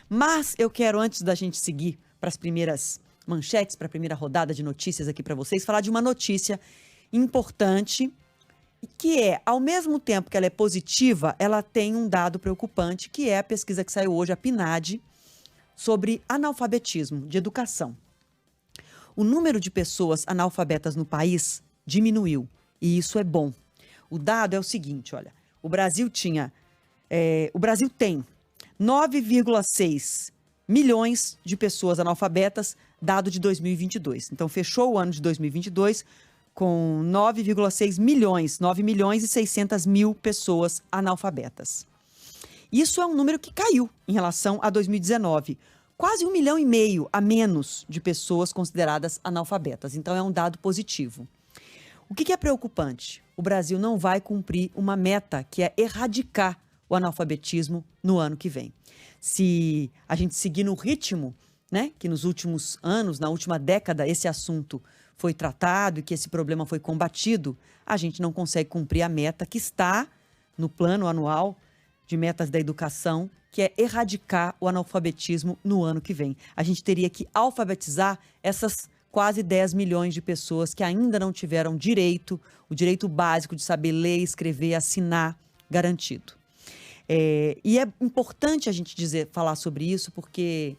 Mas eu quero, antes da gente seguir para as primeiras manchetes, para a primeira rodada de notícias aqui para vocês, falar de uma notícia importante, que é, ao mesmo tempo que ela é positiva, ela tem um dado preocupante, que é a pesquisa que saiu hoje, a PNAD, sobre analfabetismo, de educação. O número de pessoas analfabetas no país diminuiu, e isso é bom. O dado é o seguinte, olha, o Brasil tem 9,6 milhões de pessoas analfabetas, dado de 2022. Então, fechou o ano de 2022 com 9,6 milhões, 9 milhões e 600 mil pessoas analfabetas. Isso é um número que caiu em relação a 2019. Quase 1,5 milhão a menos de pessoas consideradas analfabetas. Então, é um dado positivo. O que é preocupante? O Brasil não vai cumprir uma meta, que é erradicar o analfabetismo no ano que vem. Se a gente seguir no ritmo, né, que nos últimos anos, na última década, esse assunto foi tratado e que esse problema foi combatido, a gente não consegue cumprir a meta que está no plano anual de metas da educação, que é erradicar o analfabetismo no ano que vem. A gente teria que alfabetizar essas quase 10 milhões de pessoas que ainda não tiveram o direito básico de saber ler, escrever, assinar, garantido. E é importante a gente falar sobre isso, porque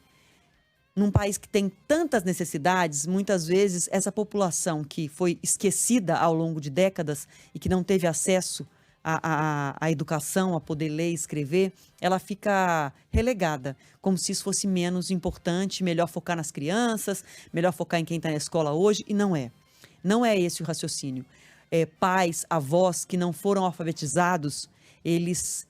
num país que tem tantas necessidades, muitas vezes essa população que foi esquecida ao longo de décadas e que não teve acesso à educação, a poder ler e escrever, ela fica relegada, como se isso fosse menos importante, melhor focar nas crianças, melhor focar em quem está na escola hoje, e não é. Não é esse o raciocínio. Pais, avós que não foram alfabetizados, eles,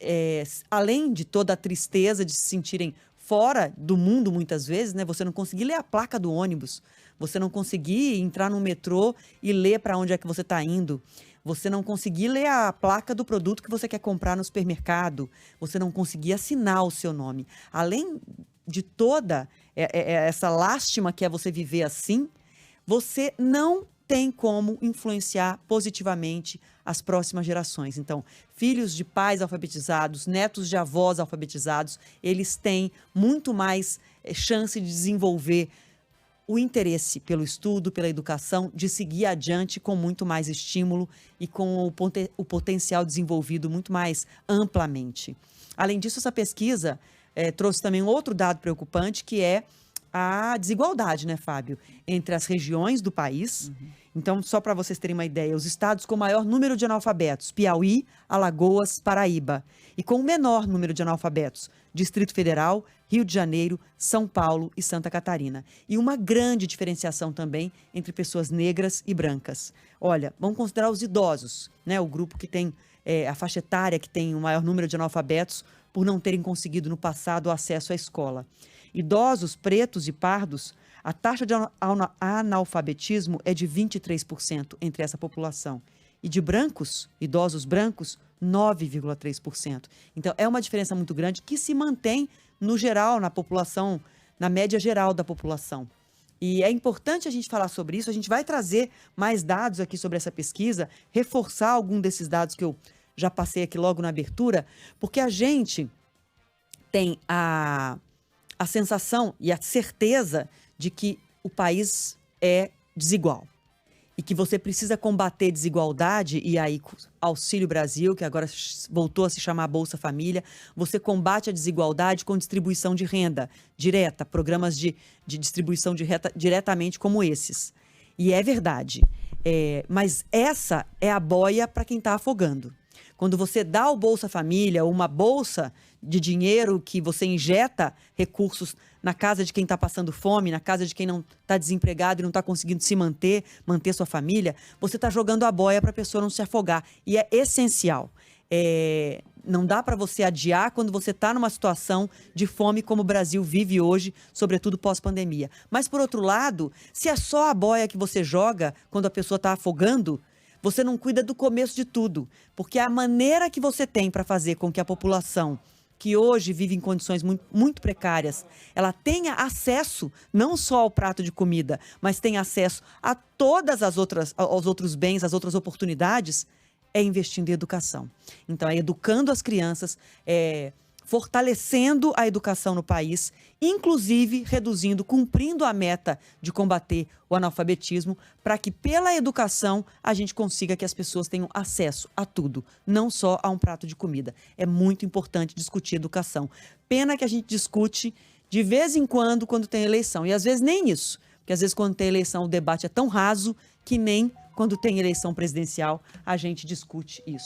além de toda a tristeza de se sentirem fora do mundo muitas vezes, né? Você não conseguir ler a placa do ônibus, você não conseguir entrar no metrô e ler para onde é que você está indo, você não conseguir ler a placa do produto que você quer comprar no supermercado, você não conseguir assinar o seu nome. Além de toda essa lástima que é você viver assim, você não tem como influenciar positivamente as próximas gerações. Então, filhos de pais alfabetizados, netos de avós alfabetizados, eles têm muito mais chance de desenvolver o interesse pelo estudo, pela educação, de seguir adiante com muito mais estímulo e com o potencial desenvolvido muito mais amplamente. Além disso, essa pesquisa trouxe também um outro dado preocupante, que é a desigualdade, né, Fábio, entre as regiões do país. Então, só para vocês terem uma ideia, os estados com maior número de analfabetos, Piauí, Alagoas, Paraíba. E com o menor número de analfabetos, Distrito Federal, Rio de Janeiro, São Paulo e Santa Catarina. E uma grande diferenciação também entre pessoas negras e brancas. Olha, vamos considerar os idosos, né, o grupo que tem a faixa etária que tem o maior número de analfabetos por não terem conseguido no passado o acesso à escola. Idosos, pretos e pardos, a taxa de analfabetismo é de 23% entre essa população. E de brancos, idosos brancos, 9,3%. Então, é uma diferença muito grande que se mantém no geral, na população, na média geral da população. E é importante a gente falar sobre isso, a gente vai trazer mais dados aqui sobre essa pesquisa, reforçar algum desses dados que eu já passei aqui logo na abertura, porque a gente tem a sensação e a certeza de que o país é desigual e que você precisa combater desigualdade, e aí Auxílio Brasil, que agora voltou a se chamar Bolsa Família, você combate a desigualdade com distribuição de renda direta, programas de distribuição de renda diretamente como esses. E é verdade, mas essa é a boia para quem está afogando. Quando você dá o Bolsa Família, uma bolsa de dinheiro que você injeta recursos na casa de quem está passando fome, na casa de quem não está desempregado e não está conseguindo se manter sua família, você está jogando a boia para a pessoa não se afogar. E é essencial. Não dá para você adiar quando você está numa situação de fome como o Brasil vive hoje, sobretudo pós-pandemia. Mas, por outro lado, se é só a boia que você joga quando a pessoa está afogando, você não cuida do começo de tudo, porque a maneira que você tem para fazer com que a população que hoje vive em condições muito, muito precárias, ela tenha acesso não só ao prato de comida, mas tenha acesso a todas aos outros bens, às outras oportunidades, é investindo em educação. Então, é educando as crianças, fortalecendo a educação no país, inclusive reduzindo, cumprindo a meta de combater o analfabetismo, para que pela educação a gente consiga que as pessoas tenham acesso a tudo, não só a um prato de comida. É muito importante discutir educação. Pena que a gente discute de vez em quando tem eleição, e às vezes nem isso, porque às vezes quando tem eleição o debate é tão raso que nem quando tem eleição presidencial a gente discute isso.